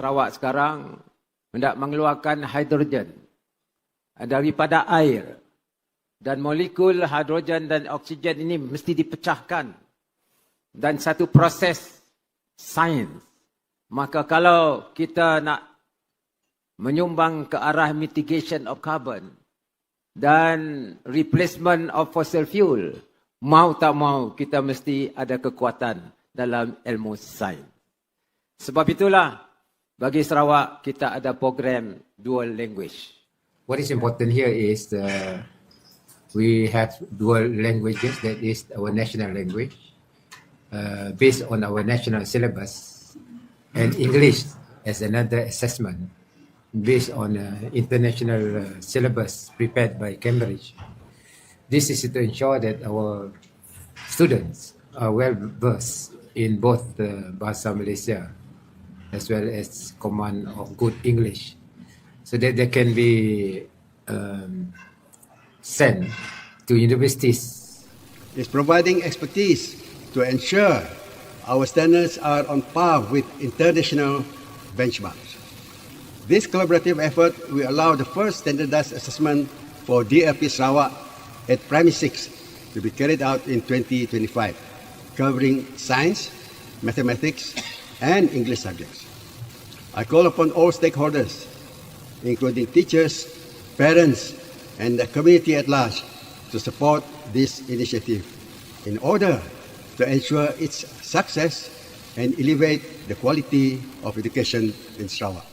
Sarawak sekarang hendak mengeluarkan hidrogen daripada air. Dan molekul hidrogen dan oksigen ini mesti dipecahkan. Dan satu proses sains. Maka kalau kita nak menyumbang ke arah mitigation of carbon dan replacement of fossil fuel, mau tak mau kita mesti ada kekuatan dalam ilmu sains. Sebab itulah bagi Sarawak kita ada program dual language. What is important here is we have dual languages, that is our national language, based on our national syllabus, and English as another assessment based on international syllabus prepared by Cambridge. This is to ensure that our students are well versed in both Bahasa Malaysia as well as command of good English, so that they can be sent to universities. It's providing expertise to ensure our standards are on par with international benchmarks. This collaborative effort will allow the first standardized assessment for DLP Sarawak at Primary 6 to be carried out in 2025, covering science, mathematics, and English subjects. I call upon all stakeholders, including teachers, parents, and the community at large, to support this initiative in order to ensure its success and elevate the quality of education in Sarawak.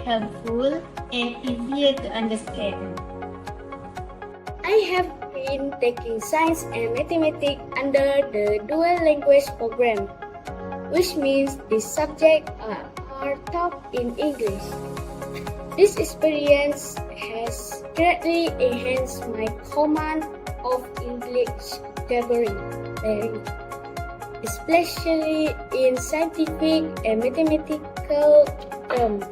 helpful and easier to understand. I have been taking science and mathematics under the dual language program, which means these subjects are taught in English. This experience has greatly enhanced my command of English vocabulary, especially in scientific and mathematical terms,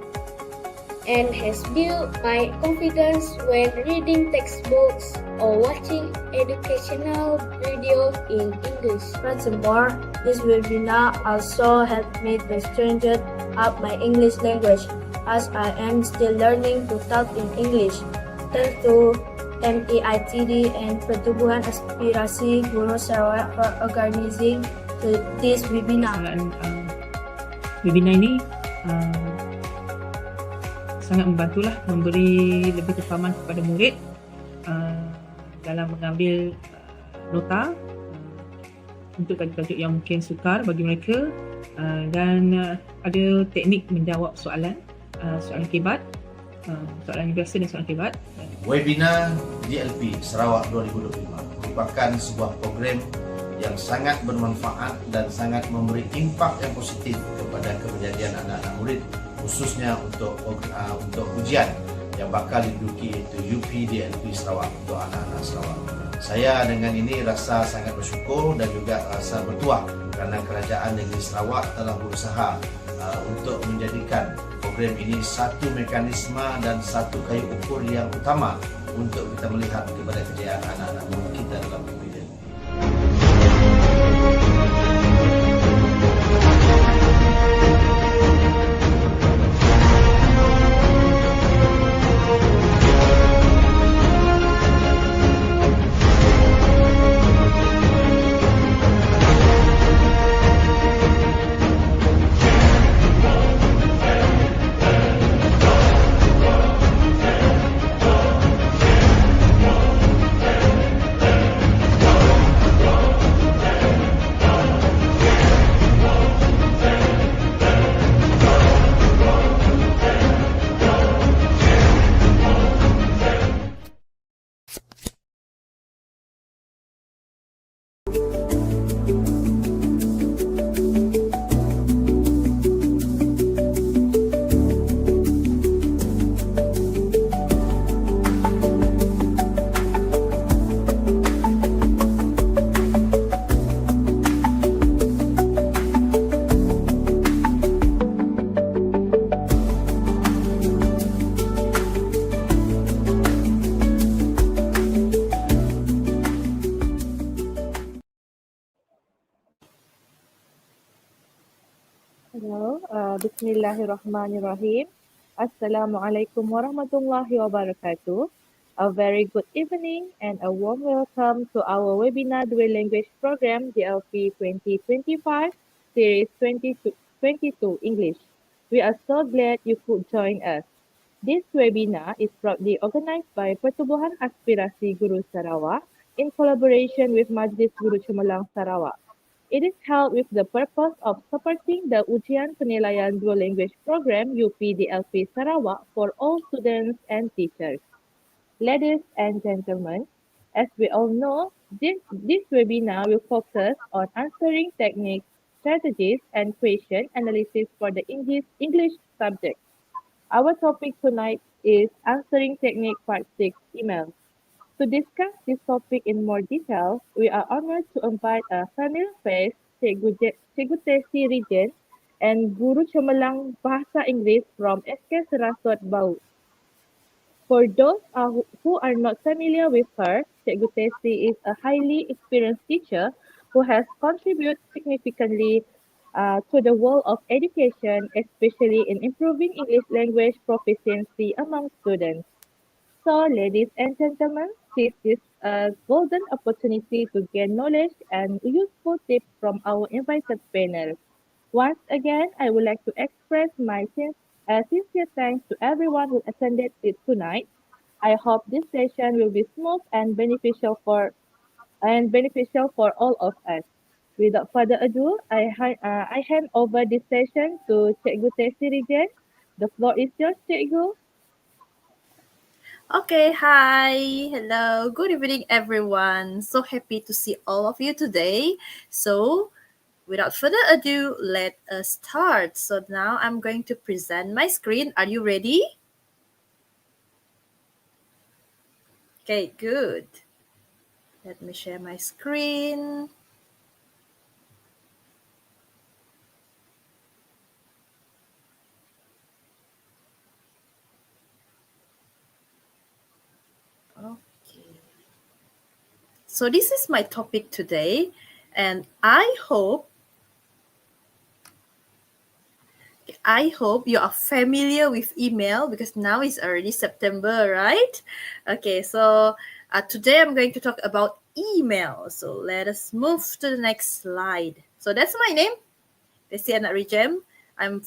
and has built my confidence when reading textbooks or watching educational videos in English. Furthermore, this webinar also helped me to strengthen up my English language, as I am still learning to talk in English. Thanks to MAITD and Pertubuhan Aspirasi Guru Sarawak for organizing this webinar. Webinar ini sangat membantulah, memberi lebih kefahaman kepada murid dalam mengambil nota untuk tajuk-tajuk yang mungkin sukar bagi mereka, dan ada teknik menjawab soalan kibat, soalan biasa dan soalan kibat. Webinar DLP Sarawak 2025 merupakan sebuah program yang sangat bermanfaat dan sangat memberi impak yang positif kepada kepribadian anak-anak murid, khususnya untuk ujian yang bakal diduduki, iaitu UP DLP Sarawak untuk anak-anak Sarawak. Saya dengan ini rasa sangat bersyukur dan juga rasa bertuah kerana Kerajaan Negeri Sarawak telah berusaha untuk menjadikan program ini satu mekanisme dan satu kayu ukur yang utama untuk kita melihat kepada kejayaan anak-anak murid kita dalam pendidikan. Hello, Bismillahirrahmanirrahim. Assalamualaikum warahmatullahi wabarakatuh. A very good evening and a warm welcome to our webinar Dual Language Program DLP 2025 Series 2022 English. We are so glad you could join us. This webinar is proudly organized by Pertubuhan Aspirasi Guru Sarawak in collaboration with Majlis Guru Cemerlang Sarawak. It is held with the purpose of supporting the Ujian Penilaian Dual Language Program UPDLP Sarawak for all students and teachers. Ladies and gentlemen, as we all know, this webinar will focus on answering techniques, strategies, and question analysis for the English subject. Our topic tonight is Answering Technique Part 6 Email. To discuss this topic in more detail, we are honored to invite a familiar face, Cikgu Tessie Rijem and Guru Cemerlang Bahasa Inggeris from SK Serasot Bau. For those who are not familiar with her, Cikgu Tessie is a highly experienced teacher who has contributed significantly to the world of education, especially in improving English language proficiency among students. So, ladies and gentlemen, seize this golden opportunity to gain knowledge and useful tips from our invited panel. Once again, I would like to express my sincere thanks to everyone who attended it tonight. I hope this session will be smooth and beneficial for all of us. Without further ado, I hand over this session to Cikgu Tessie Rijem. The floor is yours, Cikgu. Okay, hi, hello, good evening, everyone. So happy to see all of you today. So, without further ado, let us start. So, now I'm going to present my screen. Are you ready? Okay, good. Let me share my screen. Okay. So this is my topic today, and I hope you are familiar with email because now it's already September, right? Okay, so today I'm going to talk about email. So let us move to the next slide. So that's my name, Tessie Rijem. I'm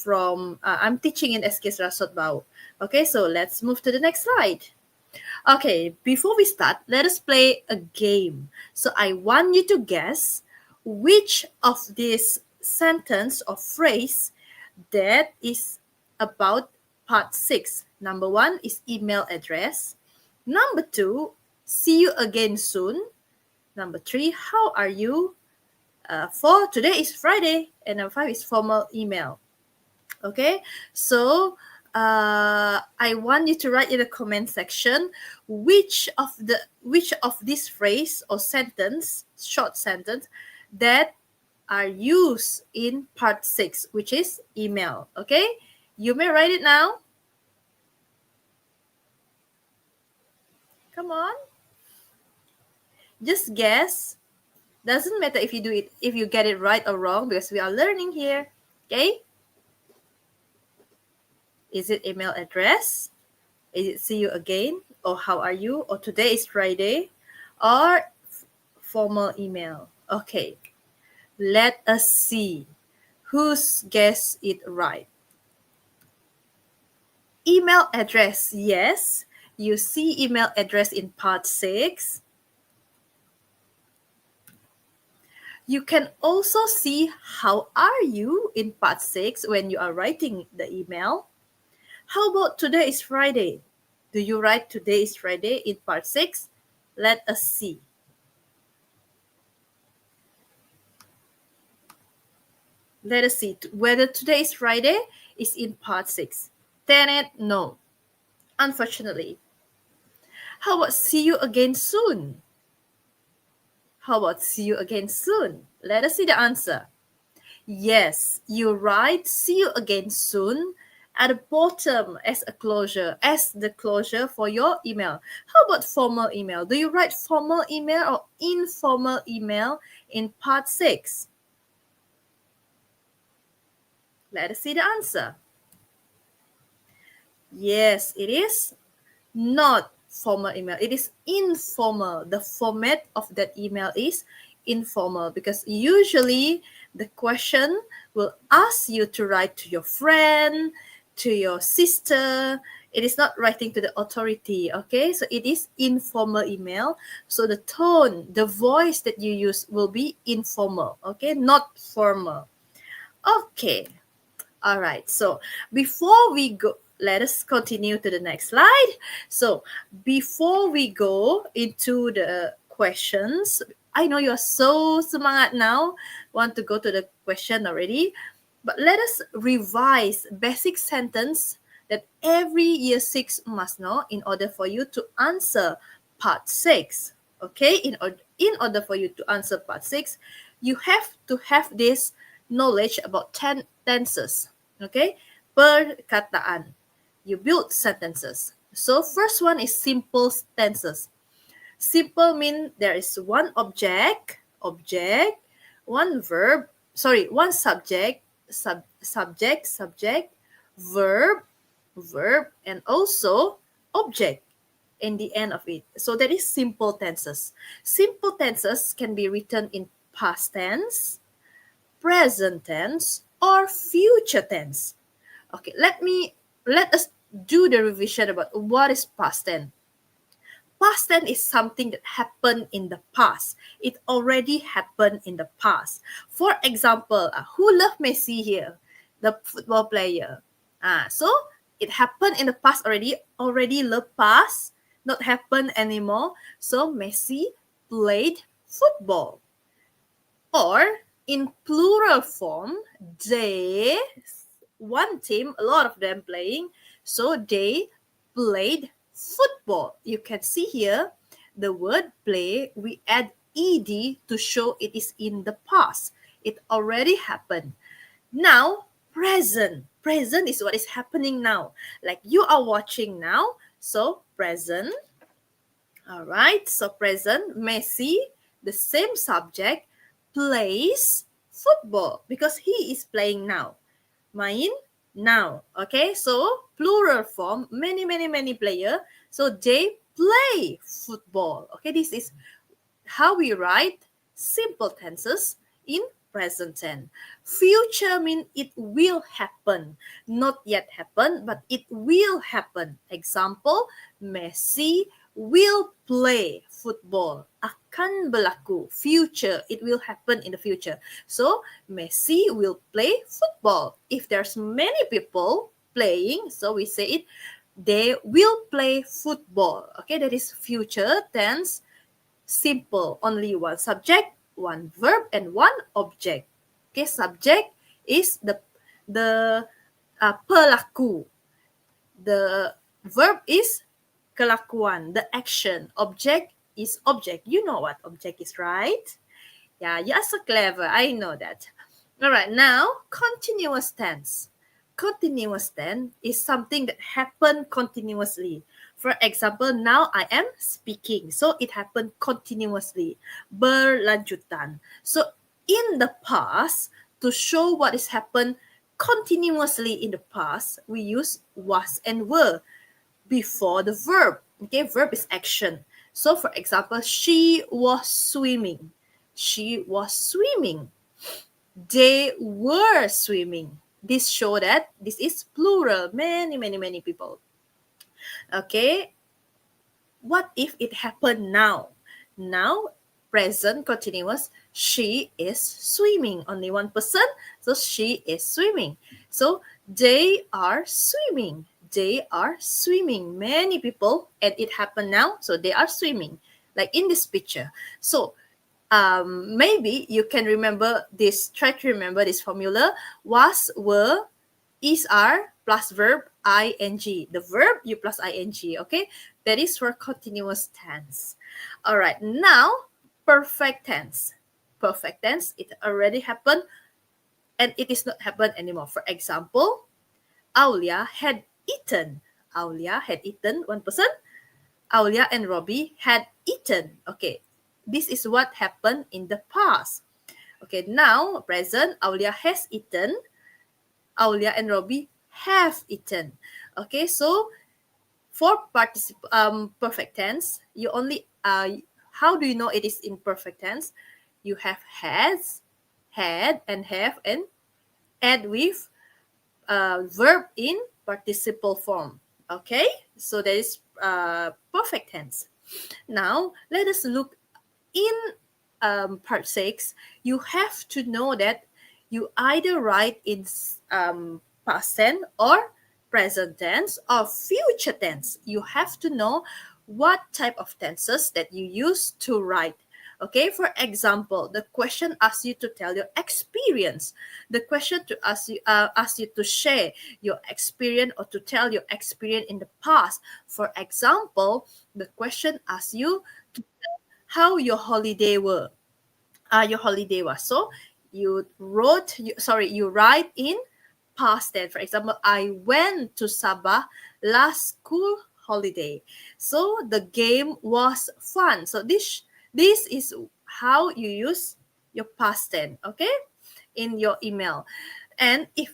teaching in SK Serasot Bau. Okay, so let's move to the next slide. Okay, before we start, let us play a game. So I want you to guess which of this sentence or phrase that is about part 6. Number 1 is email address. Number 2, see you again soon. Number 3, how are you? 4, today is Friday. And number 5 is formal email. Okay, so I want you to write in the comment section which of this phrase or sentence, short sentence, that are used in part 6, which is email. Okay, you may write it now. Come on, just guess. Doesn't matter if you get it right or wrong, because we are learning here. Okay, is it email address? Is it see you again? Or how are you? Or today is Friday? Or formal email? Okay, let us see who's guessed it right. Email address, yes. You see email address in part 6. You can also see how are you in part 6 when you are writing the email. How about today is Friday? Do you write today is Friday in part 6? Let us see. Let us see whether today is Friday is in part 6. Tenet, no. Unfortunately. How about see you again soon? How about see you again soon? Let us see the answer. Yes, you write see you again soon at the bottom as the closure for your email. How about formal email? Do you write formal email or informal email in part 6? Let us see the answer. Yes, it is not formal email. It is informal. The format of that email is informal because usually the question will ask you to write to your friend, to your sister. It is not writing to the authority, okay? So it is informal email. So the tone, the voice that you use will be informal, okay? Not formal. Okay. All right. So before we go, let us continue to the next slide. So before we go into the questions, I know you are so semangat now, want to go to the question already, but let us revise basic sentence that every year 6 must know in order for you to answer part 6. Okay, in order for you to answer part 6, you have to have this knowledge about 10 tenses. Okay, perkataan. You build sentences. So first one is simple tenses. Simple mean there is one object, one verb, one subject, subject, verb, and also object in the end of it. So that is simple tenses. Simple tenses can be written in past tense, present tense, or future tense. Okay, let us do the revision about what is past tense. Past tense is something that happened in the past. It already happened in the past. For example, who loved Messi here? The football player. So it happened in the past already loved past, not happened anymore. So Messi played football. Or in plural form, they, one team, a lot of them playing, so they played football. You can see here the word play, we add ed to show it is in the past. It already happened. Now, present is what is happening now, like you are watching now. So present. All right, so present, Messi, the same subject, plays football because he is playing now. Main now. Okay, so plural form, many player. So they play football. Okay, this is how we write simple tenses in present tense. Future means it will happen. Not yet happen, but it will happen. Example, Messi will play football. Akan berlaku. Future, it will happen in the future. So, Messi will play football. If there's many people playing, so we say it, they will play football. Okay, that is future tense. Simple, only one subject, one verb, and one object. Okay, subject is the pelaku. The verb is kelakuan, the action. Object is object. You know what object is, right? Yeah, you are so clever. I know that. All right, now continuous tense. Continuous tense is something that happened continuously. For example, now I am speaking. So it happened continuously. Berlanjutan. So in the past, to show what has happened continuously in the past, we use was and were before the verb. Okay, verb is action. So for example, she was swimming. She was swimming. They were swimming. This show that this is plural. Many people. Okay. What if it happened now? Now, present continuous. She is swimming. Only one person. So she is swimming. So they are swimming. They are swimming. Many people, and it happened now, so they are swimming, like in this picture. So maybe you can remember this, try to remember this formula. Was, were, is, are, plus verb, ing. The verb, you plus ing, okay? That is for continuous tense. All right, now, perfect tense. Perfect tense, it already happened, and it is not happened anymore. For example, Aulia had eaten. Aulia had eaten, one person. Aulia and Robbie had eaten. Okay, this is what happened in the past. Okay, now present, Aulia has eaten. Aulia and Robbie have eaten. Okay, so for perfect tense, you only how do you know it is in perfect tense? You have has, had, and have, and add with verb in participle form. Okay, so that is perfect tense. Now let us look in part 6. You have to know that you either write in past tense or present tense or future tense. You have to know what type of tenses that you use to write. Okay, for example, the question asks you to tell your experience. The question to ask you to share your experience or to tell your experience in the past. For example, the question asks you to tell how your holiday was. So you write in past tense. For example, I went to Sabah last school holiday. So the game was fun. So this is how you use your past tense, okay, in your email. And if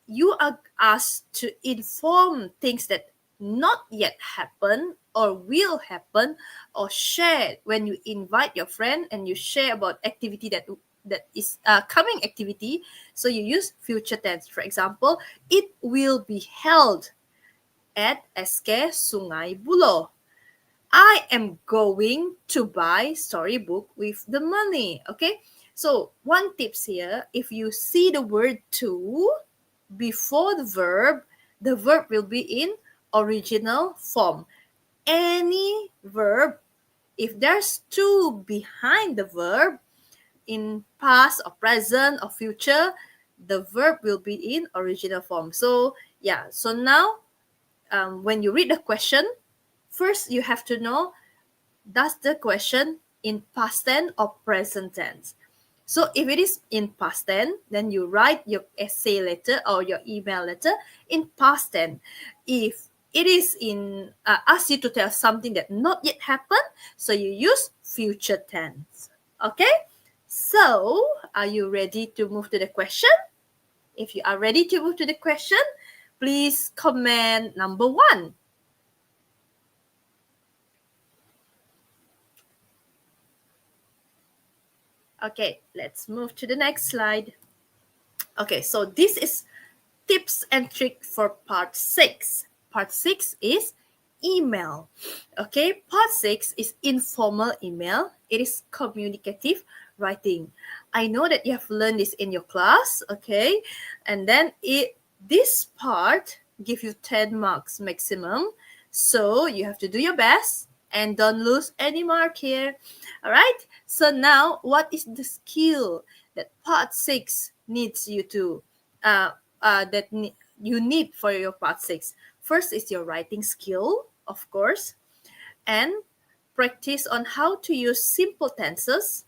you are asked to inform things that not yet happen or will happen, or share when you invite your friend and you share about activity that is coming activity, so you use future tense. For example, it will be held at SK Sungai Buloh. I am going to buy storybook with the money. Okay, so one tips here: if you see the word to before the verb will be in original form. Any verb, if there's to behind the verb in past or present or future, the verb will be in original form. So yeah, so now when you read the question, first you have to know, does the question in past tense or present tense? So if it is in past tense, then you write your essay letter or your email letter in past tense. If it is in ask you to tell something that not yet happened, so you use future tense. Okay, so are you ready to move to the question? If you are ready to move to the question, please comment number 1. Okay, let's move to the next slide. Okay, so this is tips and tricks for part 6. Part 6 is email. Okay, part 6 is informal email. It is communicative writing. I know that you have learned this in your class, okay? And then this part gives you 10 marks maximum. So you have to do your best and don't lose any mark here. All right? So now, what is the skill that part 6 needs you to you need for your part 6? First is your writing skill, of course, and practice on how to use simple tenses,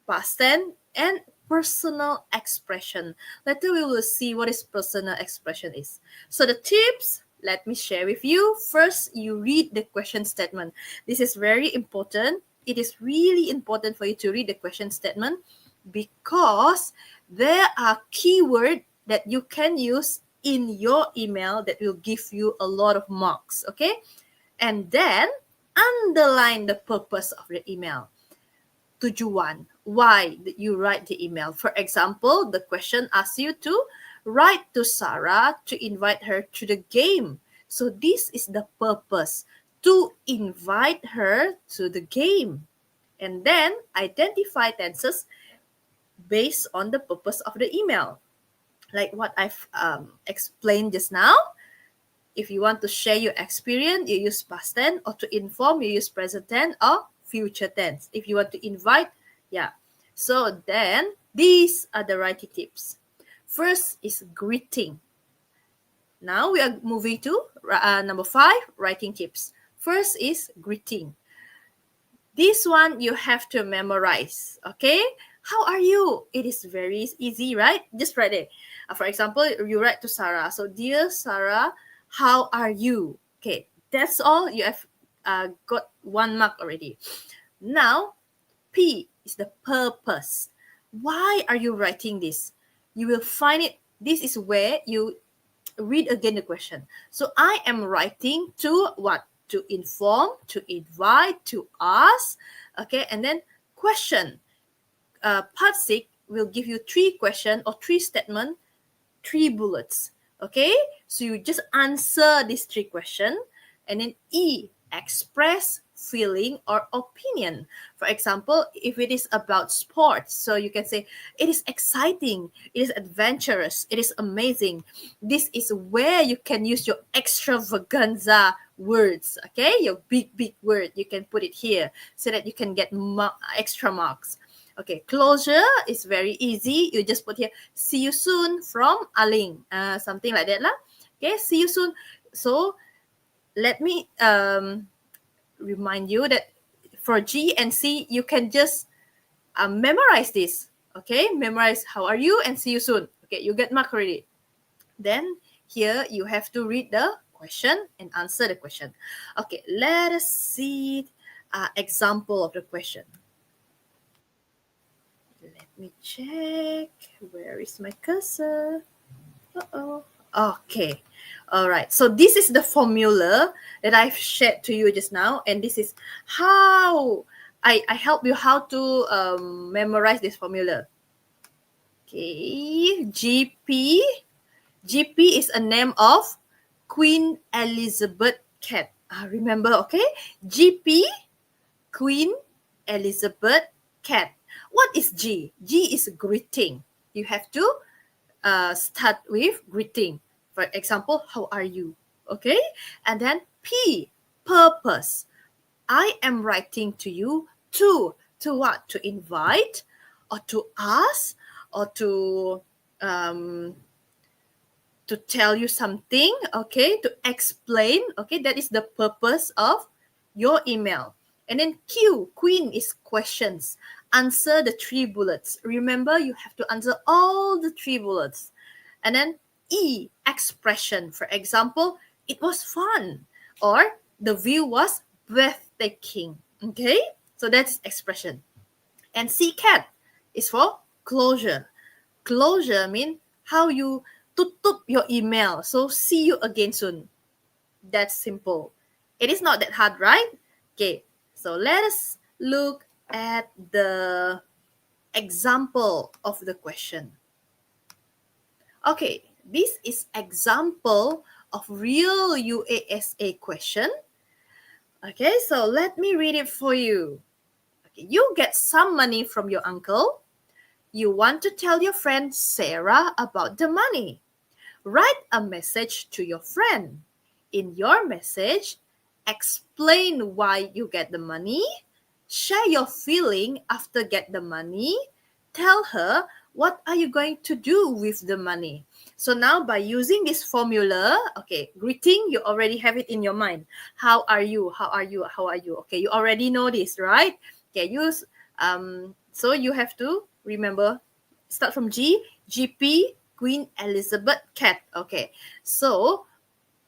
past tense, and personal expression. Later we will see what is personal expression is. So the tips, let me share with you. First, you read the question statement. This is very important. It is really important for you to read the question statement because there are keywords that you can use in your email that will give you a lot of marks, okay? And then underline the purpose of the email. Tujuan, why you write the email. For example, the question asks you to write to Sarah to invite her to the game. So this is the purpose, to invite her to the game. And then identify tenses based on the purpose of the email. Like what I've explained just now. If you want to share your experience, you use past tense, or to inform, you use present tense or future tense. If you want to invite, yeah. So then, these are the writing tips. First is greeting. Now we are moving to number 5, writing tips. First is greeting. This one you have to memorize, okay? How are you? It is very easy, right? Just write it. For example, you write to Sarah. So, dear Sarah, how are you? Okay, that's all. You have got 1 mark already. Now, P is the purpose. Why are you writing this? You will find it this is where you read again the question. So I am writing to what? To inform, to invite, to ask. Okay, and then question. Part 6 will give you 3 questions or 3 statements, 3 bullets. Okay, so you just answer these 3 questions. And then E, express feeling or opinion. For example, if it is about sports, so you can say, it is exciting, it is adventurous, it is amazing. This is where you can use your extravaganza words, okay? Your big word, you can put it here so that you can get extra marks. Okay, closure is very easy. You just put here, see you soon from Aling, something like that lah. Okay, see you soon. So let me remind you that for G and C, you can just memorize this. Okay, memorize how are you and see you soon. Okay, you get mark already. Then here you have to read the question and answer the question. Okay, let us see example of the question. Let me check. Where is my cursor? Uh-oh. Okay. All right. So this is the formula that I've shared to you just now. And this is how I help you how to memorize this formula. Okay. GP. GP is a name of Queen Elizabeth cat. Remember, okay? GP, Queen Elizabeth cat. What is G? G is greeting. You have to start with greeting. For example, how are you? Okay? And then P, purpose. I am writing to you to what? To invite or to ask or to tell you something, okay? To explain, okay? That is the purpose of your email. And then Q, Queen is questions. Answer the 3 bullets. Remember, you have to answer all the 3 bullets. And then E, expression. For example, it was fun. Or the view was breathtaking. Okay? So that's expression. And C, cat is for closure. Closure means how you tutup your email. So see you again soon. That's simple. It is not that hard, right? Okay. So let us look at the example of the question. Okay, this is example of real UASA question. Okay, so let me read it for you. Okay, you get some money from your uncle. You want to tell your friend Sarah about the money. Write a message to your friend. In your message, explain why you get the money. Share your feeling after get the money. Tell her what are you going to do with the money. So now by using this formula, okay, greeting, you already have it in your mind. How are you? How are you? How are you? Okay, you already know this, right? Okay, use, so you have to remember, start from G, GP, Queen Elizabeth cat. Okay, so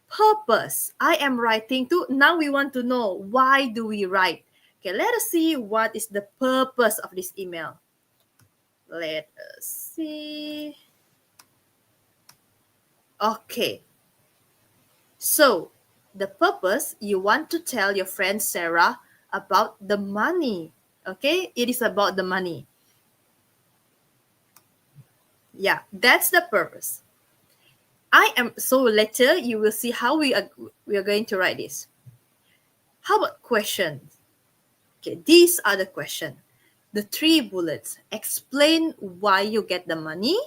purpose, I am writing to, now we want to know why do we write. Okay, let us see what is the purpose of this email. Let us see. Okay. So, the purpose, you want to tell your friend Sarah about the money. Okay, it is about the money. Yeah, that's the purpose. So later you will see how we are going to write this. How about questions? Okay, these are the questions. The 3 bullets. Explain why you get the money.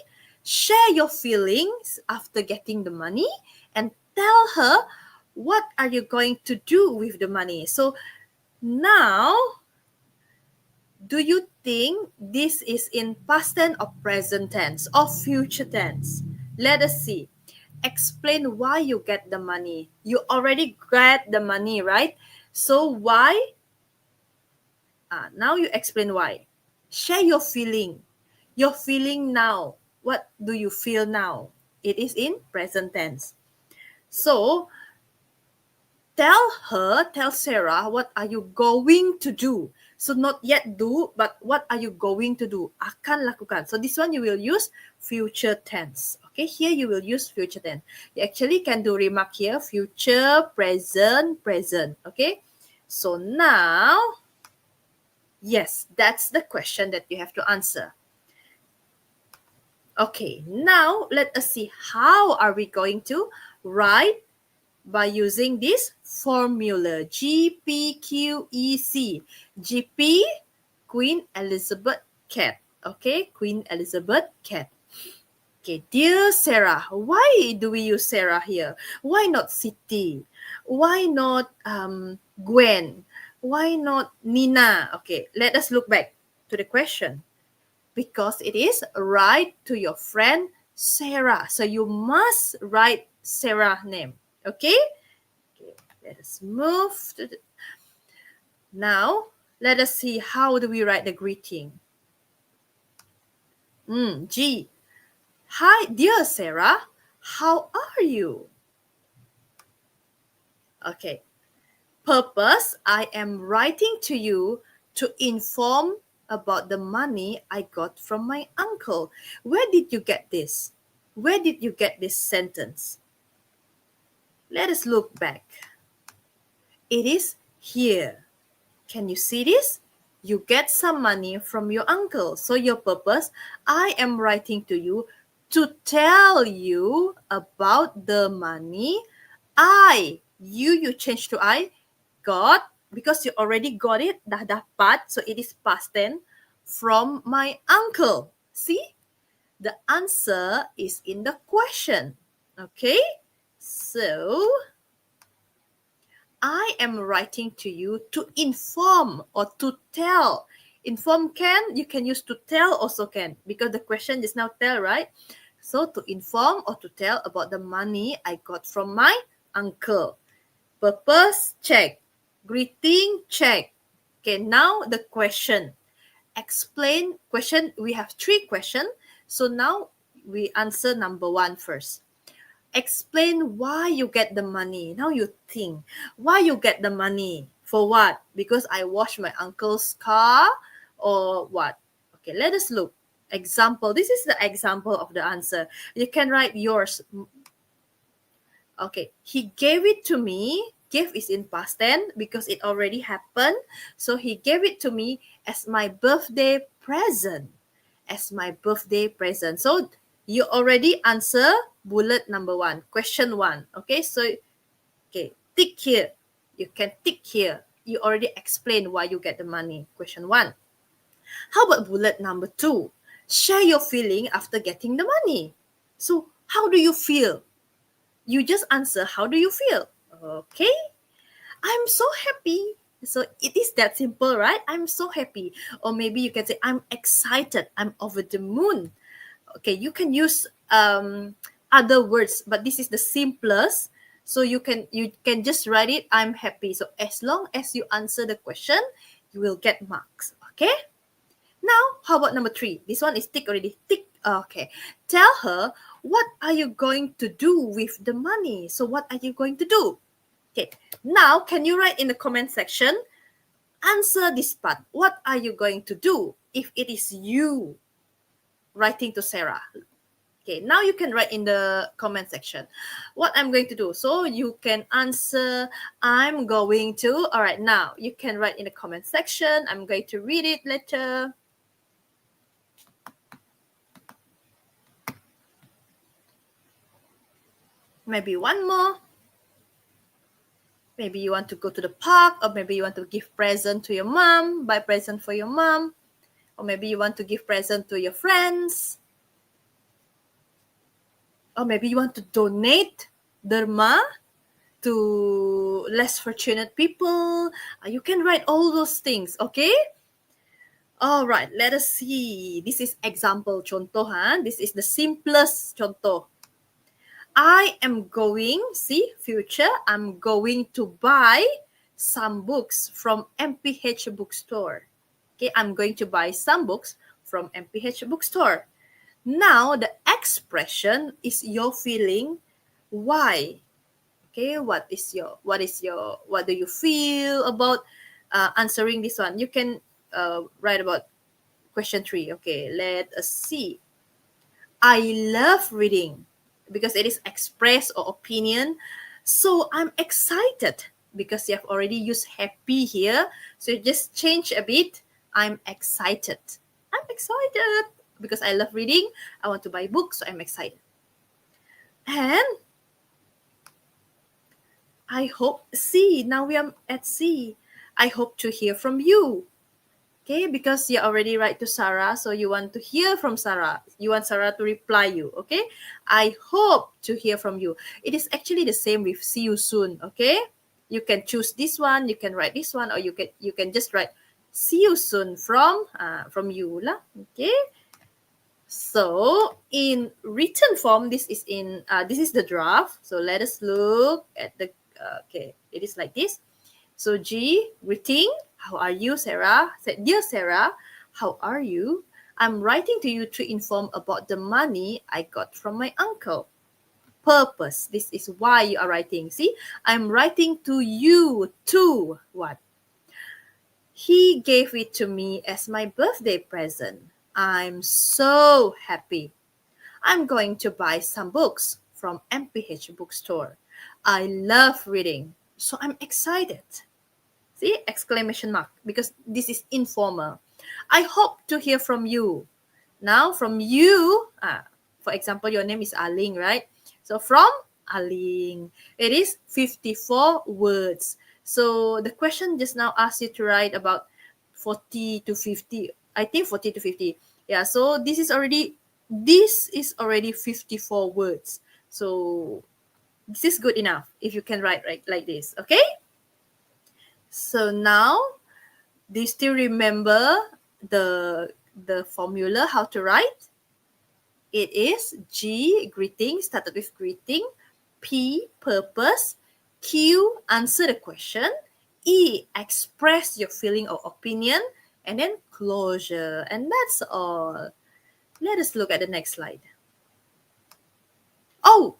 Share your feelings after getting the money. And tell her what are you going to do with the money. So now, do you think this is in past tense or present tense or future tense? Let us see. Explain why you get the money. You already got the money, right? So why? Now you explain why. Share your feeling. Your feeling now. What do you feel now? It is in present tense. So tell Sarah, what are you going to do? So not yet do, but what are you going to do? Akan lakukan. So this one you will use future tense. Okay, here you will use future tense. You actually can do remark here, future, present, present. Okay, so now, yes, that's the question that you have to answer. Okay, now let us see how are we going to write by using this formula, GPQEC. GP, Queen Elizabeth Cat. Okay, Queen Elizabeth Cat. Okay, dear Sarah, why do we use Sarah here? Why not Siti? Why not Gwen? Why not Nina? Okay, let us look back to the question. Because it is write to your friend Sarah. So you must write Sarah name. Okay? Okay, let us move to the... Now, let us see how do we write the greeting. G. Hi, dear Sarah. How are you? Okay. Purpose, I am writing to you to inform about the money I got from my uncle. Where did you get this? Where did you get this sentence? Let us look back. It is here. Can you see this? You get some money from your uncle. So your purpose, I am writing to you to tell you about the money you change to I, got, because you already got it, dah dapat, so it is past tense, from my uncle. See? The answer is in the question. Okay? So, I am writing to you to inform or to tell. Inform you can use to tell also can, because the question is now tell, right? So, to inform or to tell about the money I got from my uncle. Purpose, check. Greeting, check. Okay, now the question. Explain question. We have 3 questions. So now we answer number 1 first. Explain why you get the money. Now you think, why you get the money? For what? Because I washed my uncle's car or what? Okay, let us look. Example. This is the example of the answer. You can write yours. Okay, he gave it to me. Give is in past tense because it already happened. So he gave it to me as my birthday present. As my birthday present. So you already answer bullet number 1, question 1. Okay, so okay, tick here. You can tick here. You already explained why you get the money. Question 1. How about bullet number 2? Share your feeling after getting the money. So how do you feel? You just answer, how do you feel? Okay, I'm so happy. So it is that simple, right? I'm so happy. Or maybe you can say, I'm excited. I'm over the moon. Okay, you can use other words, but this is the simplest. So you can just write it, I'm happy. So as long as you answer the question, you will get marks. Okay? Now, how about number 3? This one is tick already. Tick. Okay. Tell her, what are you going to do with the money? So what are you going to do? Okay. Now, can you write in the comment section? Answer this part. What are you going to do if it is you writing to Sarah? Okay. Now you can write in the comment section what I'm going to do. So you can answer, I'm going to. All right. Now you can write in the comment section. I'm going to read it later. Maybe one more. Maybe you want to go to the park, or maybe you want to give present to your mom, buy present for your mom, or maybe you want to give present to your friends, or maybe you want to donate derma to less fortunate people. You can write all those things, okay? All right, let us see. This is example contoh. This is the simplest contoh. I am going, see, future, I'm going to buy some books from MPH bookstore. Okay, I'm going to buy some books from MPH bookstore. Now, the expression is your feeling. Why? Okay, what do you feel about answering this one? You can write about question 3. Okay, let us see. I love reading because it is express or opinion. So I'm excited because you have already used happy here. So you just change a bit. I'm excited. I'm excited because I love reading. I want to buy books, so I'm excited. And I hope, see, now we are at C. I hope to hear from you. Okay, because you already write to Sarah, so you want to hear from Sarah. You want Sarah to reply you, okay? I hope to hear from you. It is actually the same with see you soon, okay? You can choose this one, you can write this one, or you can just write see you soon from you lah, okay? So in written form, this is the draft. So let us look at the okay. It is like this. So G, greeting. How are you, Sarah? Said, dear Sarah, how are you? I'm writing to you to inform about the money I got from my uncle. Purpose. This is why you are writing. See, I'm writing to you to what? He gave it to me as my birthday present. I'm so happy. I'm going to buy some books from MPH bookstore. I love reading, so I'm excited. See, exclamation mark, because this is informal. I hope to hear from you. Now from you, for example, your name is Aling, right? So from Aling, it is 54 words. So the question just now asked you to write about 40 to 50. I think 40 to 50. Yeah, so this is already 54 words. So this is good enough if you can write like this, okay? So now, do you still remember the formula, how to write? It is G, greeting, started with greeting. P, purpose. Q, answer the question. E, express your feeling or opinion. And then closure. And that's all. Let us look at the next slide. Oh,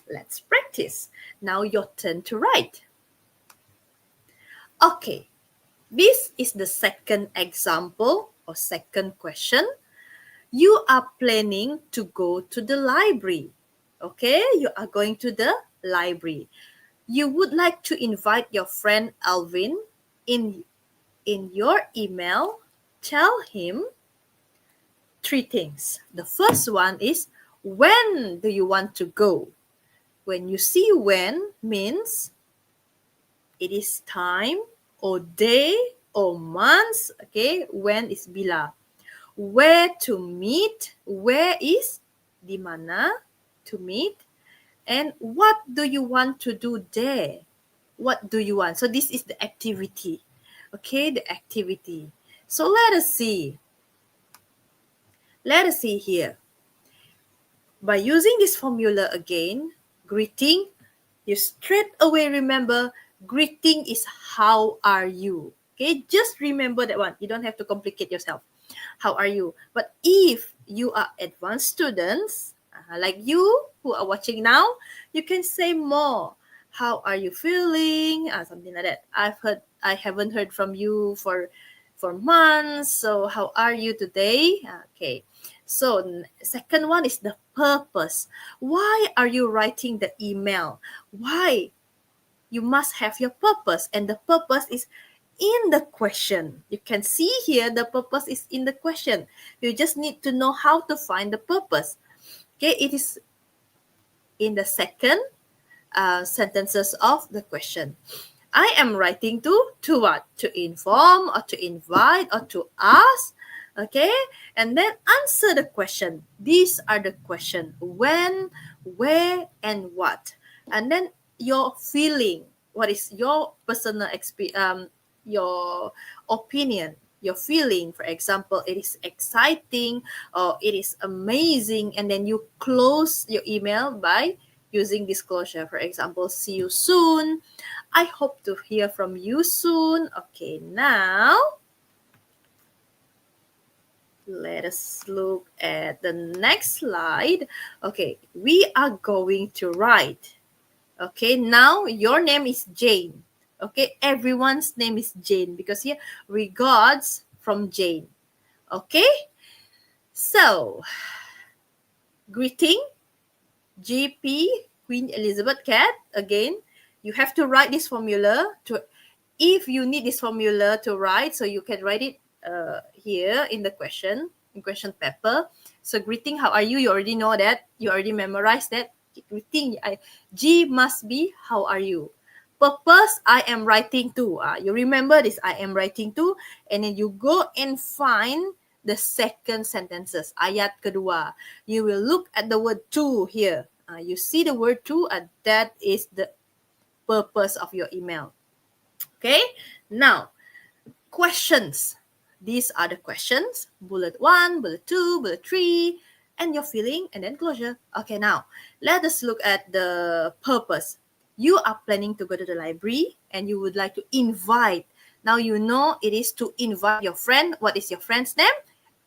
let's practice. Now your turn to write. Okay, this is the second example or second question. You are planning to go to the library. Okay, you are going to the library. You would like to invite your friend Alvin. In your email, tell him 3 things. The first one is, when do you want to go? When you see when means it is time or day or months. Okay, when is bila. Where to meet, where is di mana to meet, and what do you want to do there? What do you want? So this is the activity. Okay, the activity. So let us see. Let us see here. By using this formula again, greeting, you straight away remember greeting is how are you. Okay, just remember that one. You don't have to complicate yourself. How are you? But if you are advanced students, like you who are watching now, you can say more. How are you feeling? Something like that. I haven't heard from you for months. So how are you today? Okay. So second one is the purpose. Why are you writing the email? Why? You must have your purpose, and the purpose is in the question. You can see here the purpose is in the question. You just need to know how to find the purpose. Okay, it is in the second sentences of the question. I am writing to what? To inform or to invite or to ask. Okay, and then answer the question. These are the question: when, where, and what. And then your feeling. What is your personal experience? Your opinion, your feeling. For example, it is exciting or it is amazing, and then you close your email by using this closure. For example, see you soon. I hope to hear from you soon. Okay, now let us look at the next slide. Okay, we are going to write. Okay, now your name is Jane. Okay, everyone's name is Jane because here, regards from Jane. Okay? So, greeting, GP, Queen Elizabeth Cat. Again, you have to write this formula. If you need this formula to write, so you can write it here in the question paper. So greeting, how are you? You already know that. You already memorized that. Greeting, G must be how are you. Purpose, I am writing to. You remember this, I am writing to. And then you go and find the second sentences. Ayat kedua. You will look at the word to here. You see the word to, that is the purpose of your email. Okay, now questions. These are the questions. Bullet 1, bullet 2, bullet 3, and your feeling, and then closure. Okay, now let us look at the purpose. You are planning to go to the library and you would like to invite. Now you know it is to invite your friend. What is your friend's name?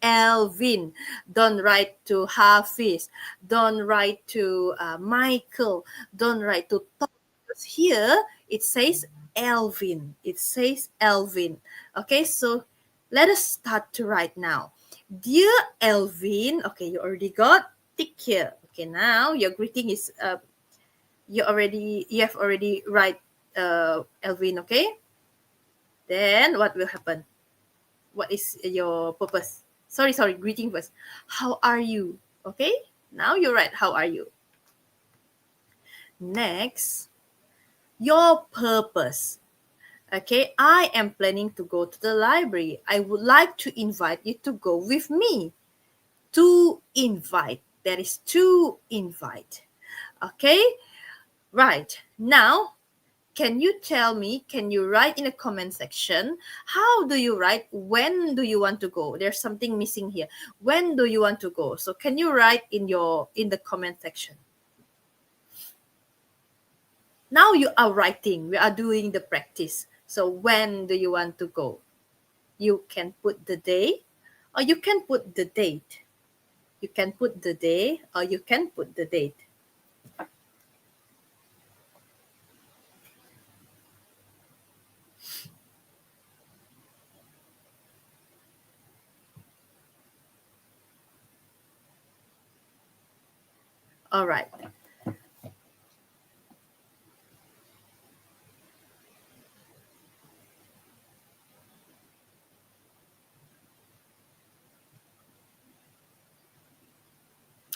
Elvin. Don't write to Hafiz. Don't write to Michael. Don't write to Tom. Because here it says Elvin. It says Elvin. Okay, so let us start to write now. Dear Elvin. Okay, you already got tick here. Okay, now your greeting is you have already write Elvin. Okay, then what will happen? What is your purpose? Sorry, greeting first. How are you? Okay, now you write how are you. Next, your purpose. Okay, I am planning to go to the library. I would like to invite you to go with me. To invite. That is to invite. Okay, right. Now, can you tell me, can you write in the comment section, how do you write, when do you want to go? There's something missing here. When do you want to go? So can you write in the comment section? Now you are writing, we are doing the practice. So when do you want to go? You can put the day or you can put the date. You can put the day or you can put the date. All right.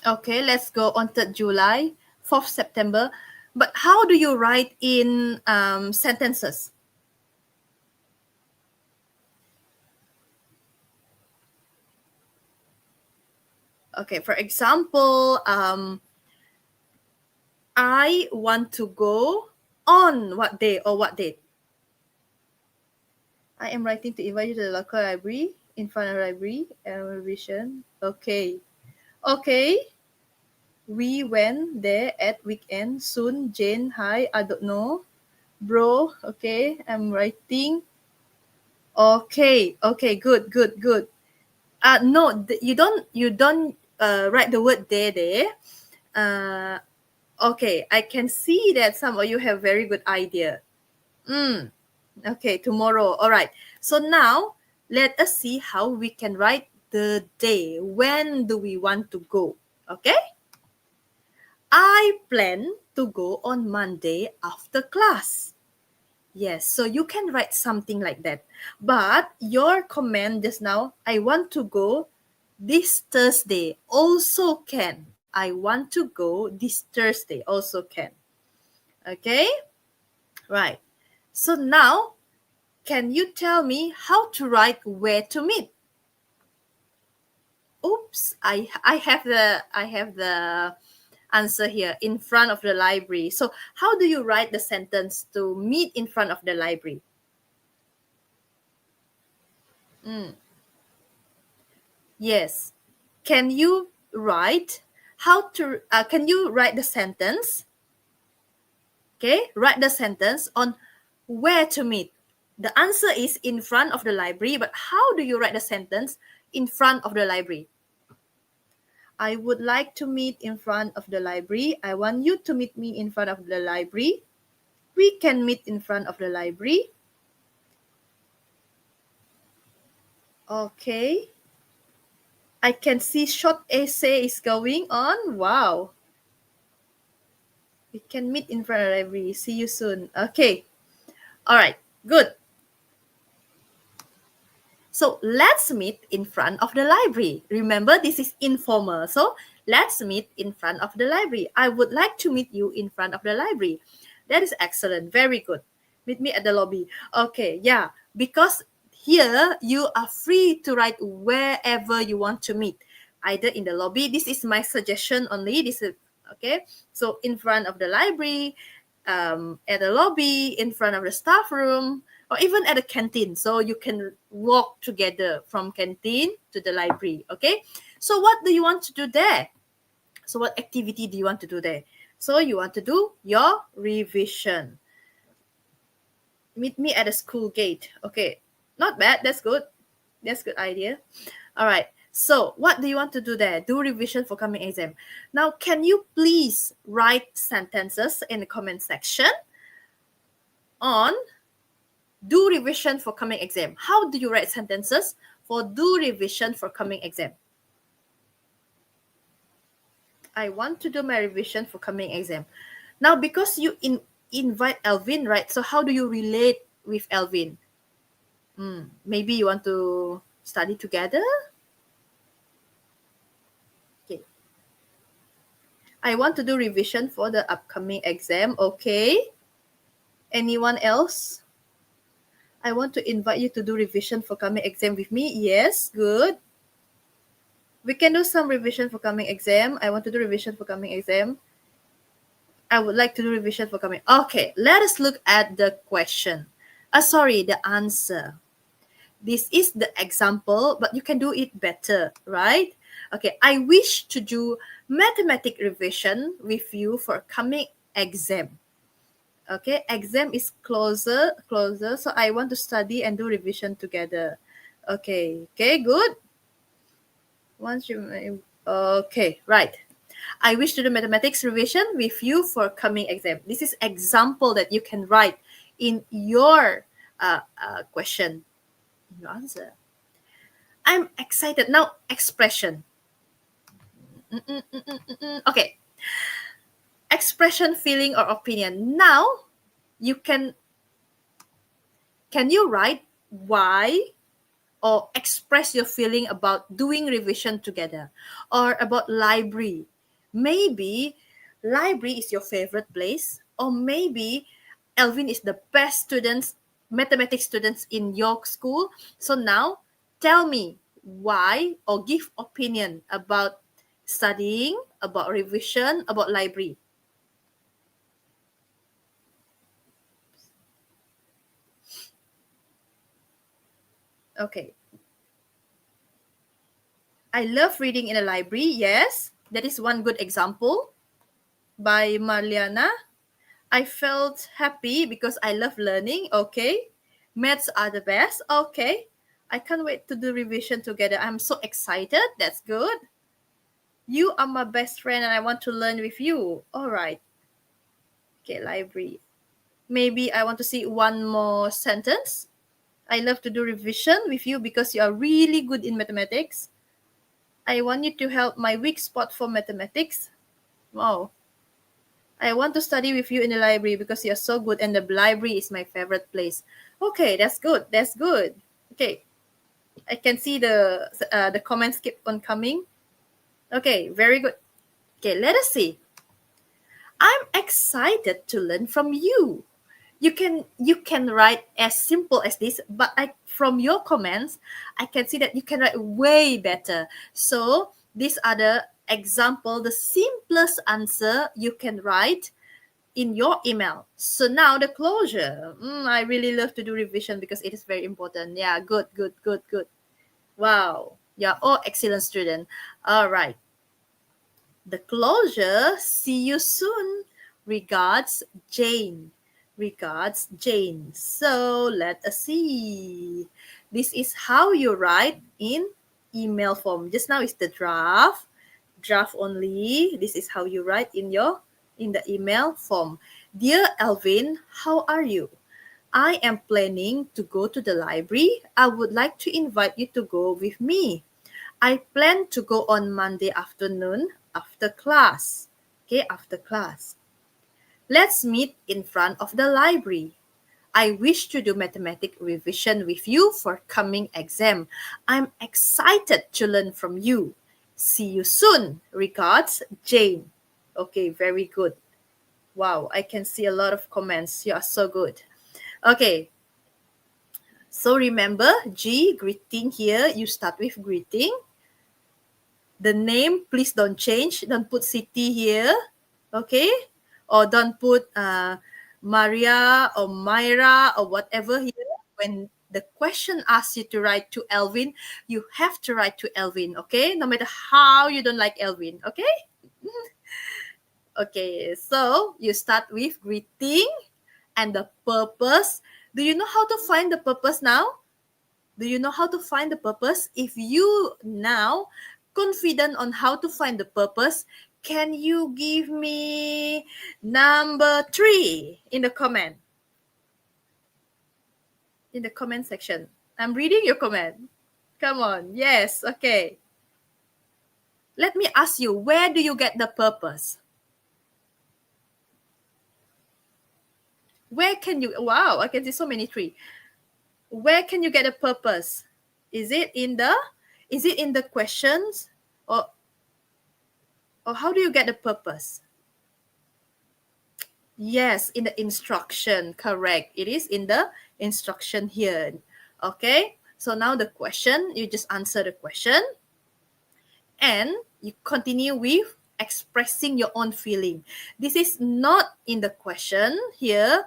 Okay, let's go on 3rd July, 4th September. But how do you write in sentences? Okay, for example, I want to go on what day or what date? I am writing to invite you to the local library, in front of the library, revision. Okay. Okay. We went there at weekend. Soon, Jane, hi, I don't know. Bro, okay, I'm writing. Okay, good. No, you don't write the word there. Okay, I can see that some of you have very good idea. Okay, tomorrow. All right. So now let us see how we can write the day. When do we want to go? Okay. I plan to go on Monday after class. Yes, so you can write something like that. But your comment just now, I want to go this Thursday, also can. I want to go this Thursday, also can. Okay? Right. So now, can you tell me how to write where to meet? Oops, I have the answer here, in front of the library. So how do you write the sentence to meet in front of the library? Yes. Can you write can you write the sentence? Okay, write the sentence on where to meet. The answer is in front of the library, but how do you write the sentence in front of the library? I would like to meet in front of the library. I want you to meet me in front of the library. We can meet in front of the library. Okay. I can see short essay is going on. Wow. We can meet in front of the library. See you soon. Okay. All right. Good. So let's meet in front of the library. Remember, this is informal. So let's meet in front of the library. I would like to meet you in front of the library. That is excellent. Very good. Meet me at the lobby. Okay, yeah. Because here you are free to write wherever you want to meet. Either in the lobby. This is my suggestion only. This is okay. So in front of the library, at the lobby, in front of the staff room, or even at a canteen. So you can walk together from canteen to the library. Okay. So what do you want to do there? So what activity do you want to do there? So you want to do your revision. Meet me at the school gate. Okay. Not bad. That's good. That's good idea. All right. So what do you want to do there? Do revision for coming exam. Now, can you please write sentences in the comment section on do revision for coming exam? How do you write sentences for do revision for coming exam? I want to do my revision for coming exam. Now, because you invite Alvin, right? So how do you relate with Alvin? Maybe you want to study together? Okay. I want to do revision for the upcoming exam. Okay. Anyone else? I want to invite you to do revision for coming exam with me. Yes, good. We can do some revision for coming exam. I want to do revision for coming exam. I would like to do revision for coming. Okay, let us look at the question. The answer. This is the example, but you can do it better, right? Okay, I wish to do mathematics revision with you for coming exam. Okay, exam is closer, so I want to study and do revision together. Okay, good. Okay, right. I wish to do mathematics revision with you for coming exam. This is example that you can write in your question, your answer. I'm excited. Now, expression. Okay. Expression, feeling, or opinion. Now, can you write why or express your feeling about doing revision together or about library? Maybe library is your favorite place, or maybe Alvin is the best students, mathematics students in your school. So now tell me why or give opinion about studying, about revision, about library. Okay. I love reading in a library. Yes, that is one good example by Marliana. I felt happy because I love learning. Okay. Maths are the best. Okay. I can't wait to do revision together. I'm so excited. That's good. You are my best friend and I want to learn with you. All right. Okay, library. Maybe I want to see one more sentence. I love to do revision with you because you are really good in mathematics. I want you to help my weak spot for mathematics. Wow. I want to study with you in the library because you're so good and the library is my favorite place. Okay, that's good. That's good. Okay. I can see the comments keep on coming. Okay, very good. Okay, let us see. I'm excited to learn from you. You can write as simple as this, but from your comments, I can see that you can write way better. So these are the example, the simplest answer you can write in your email. So now the closure. I really love to do revision because it is very important. Yeah, good. Wow, you're all excellent student. All right. The closure, see you soon. Regards, Jane. Regards, Jane. So let us see. This is how you write in email form. Just now is the draft only. This is how you write in the email form. Dear Alvin, how are you? I am planning to go to the library. I would like to invite you to go with me. I plan to go on Monday afternoon after class. Okay, after class. Let's meet in front of the library. I wish to do mathematics revision with you for coming exam. I'm excited to learn from you. See you soon. Regards, Jane. Okay, very good. Wow, I can see a lot of comments. You are so good. Okay. So remember, G, greeting here. You start with greeting. The name, please don't change. Don't put city here. Okay? Or don't put Maria or Myra or whatever here. When the question asks you to write to Elvin, you have to write to Elvin. Okay? No matter how you don't like Elvin. Okay? Okay, so you start with greeting and the purpose. Do you know how to find the purpose now? Do you know how to find the purpose? If you now confident on how to find the purpose, can you give me number 3 in the comment? In the comment section. I'm reading your comment. Come on. Yes. Okay. Let me ask you, where do you get the purpose? Where can you, wow, I can see so many trees. Where can you get a purpose? Is it in the questions or how do you get the purpose? Yes, in the instruction, correct. It is in the instruction here. Okay, so now the question, you just answer the question and you continue with expressing your own feeling. This is not in the question here.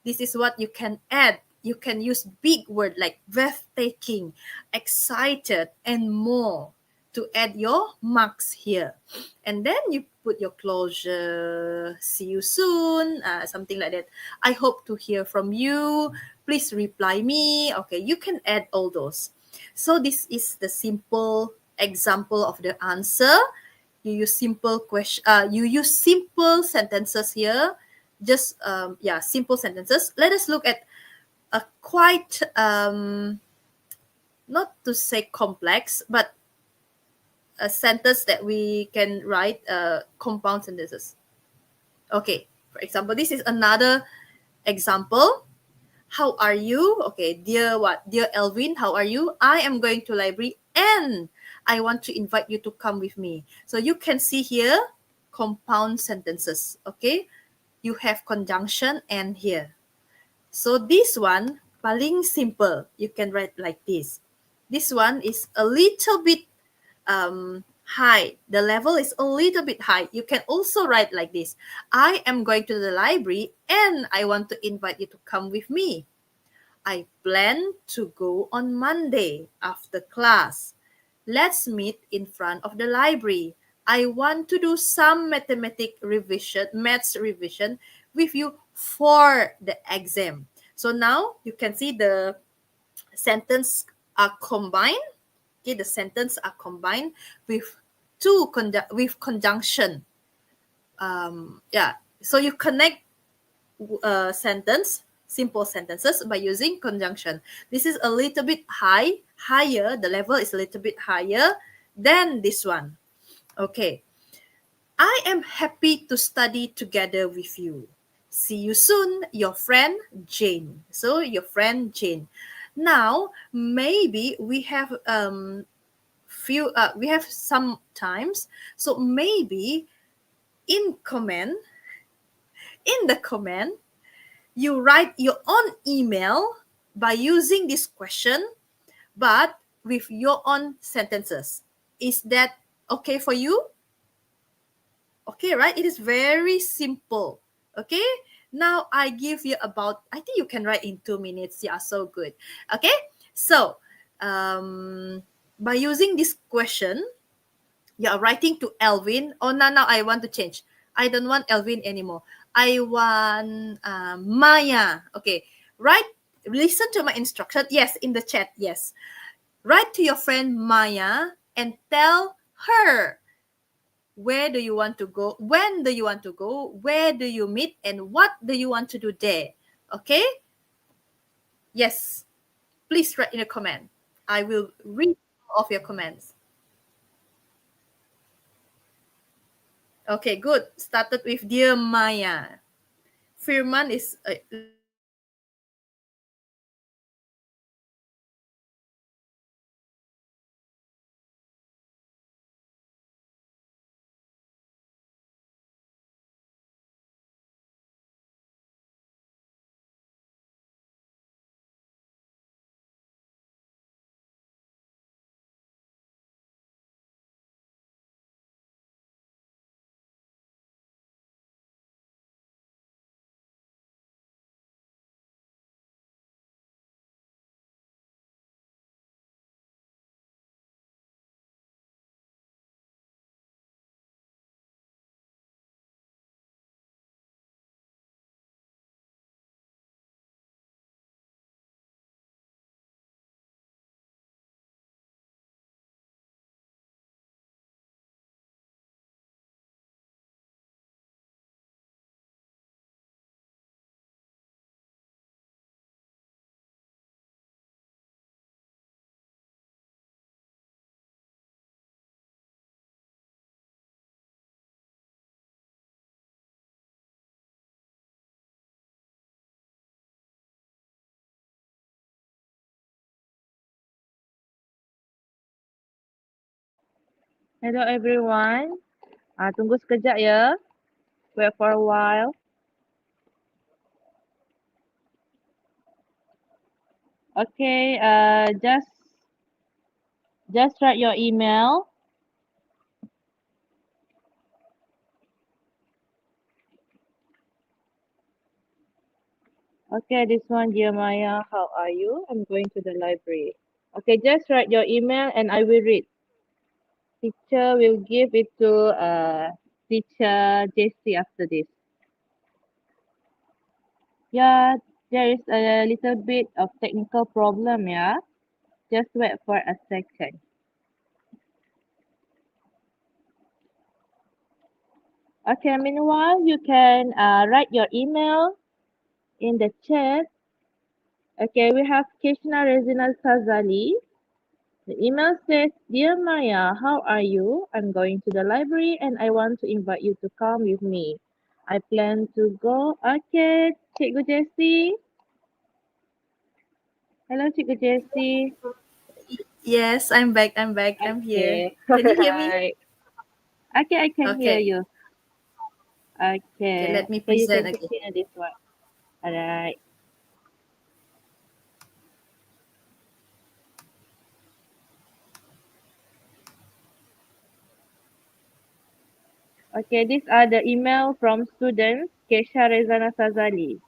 This is what you can add. You can use big word like breathtaking, excited, and more to add your marks here. And then you put your closure, see you soon, something like that. I hope to hear from you. Please reply me. Okay, you can add all those. So this is the simple example of the answer. You use simple you use simple sentences here. Just simple sentences. Let us look at a quite not to say complex, but a sentence that we can write compound sentences. Okay, for example, this is another example. How are you? Okay, dear Elvin, how are you? I am going to library and I want to invite you to come with me. So you can see here compound sentences. Okay, you have conjunction and here. So this one, paling simple, you can write like this. This one is a little bit high. The level is a little bit high. You can also write like this. I am going to the library and I want to invite you to come with me. I plan to go on Monday after class. Let's meet in front of the library. I want to do some maths revision with you for the exam. So now you can see the sentence are combined. Okay, the sentence are combined with conjunction. So you connect simple sentences by using conjunction. This is a little bit higher. The level is a little bit higher than this one. Okay. I am happy to study together with you. See you soon, your friend Jane. So your friend Jane. Now maybe we have some times. So maybe in the comment, you write your own email by using this question, but with your own sentences. Is that okay for you? Okay, right? It is very simple. Okay, now I give you I think you can write in 2 minutes. You are so good. Okay, so by using this question, you are writing to Elvin. Oh, now I want to change. I don't want Elvin anymore. I want Maya. Okay, listen to my instruction. Yes, in the chat, yes. Write to your friend Maya and tell her where do you want to go, when do you want to go, where do you meet, and what do you want to do there. Okay? Yes, please write in a comment. I will read all of your comments. Okay, good. Started with Dear Maya. Firman is Hello everyone. Tunggu sekejap ya. Wait for a while. Okay, just write your email. Okay, this one, Dear Maya, how are you? I'm going to the library. Okay, just write your email and I will read. Teacher will give it to teacher Jessie after this. Yeah, there is a little bit of technical problem, yeah. Just wait for a second. Okay, meanwhile, you can write your email in the chat. Okay, we have Krishna Rezina Sazali. The email says, Dear Maya, how are you? I'm going to the library and I want to invite you to come with me. I plan to go. Okay, Cikgu Jessie. Hello, Cikgu Jessie. yes, I'm back. I'm here. Okay, Can you hear me? alright. Okay, I can hear Okay. you. Okay, Okay, let me so you present can again. continue this one. Alright. Okay, these are the email from students, Kesha Rezana Sazali.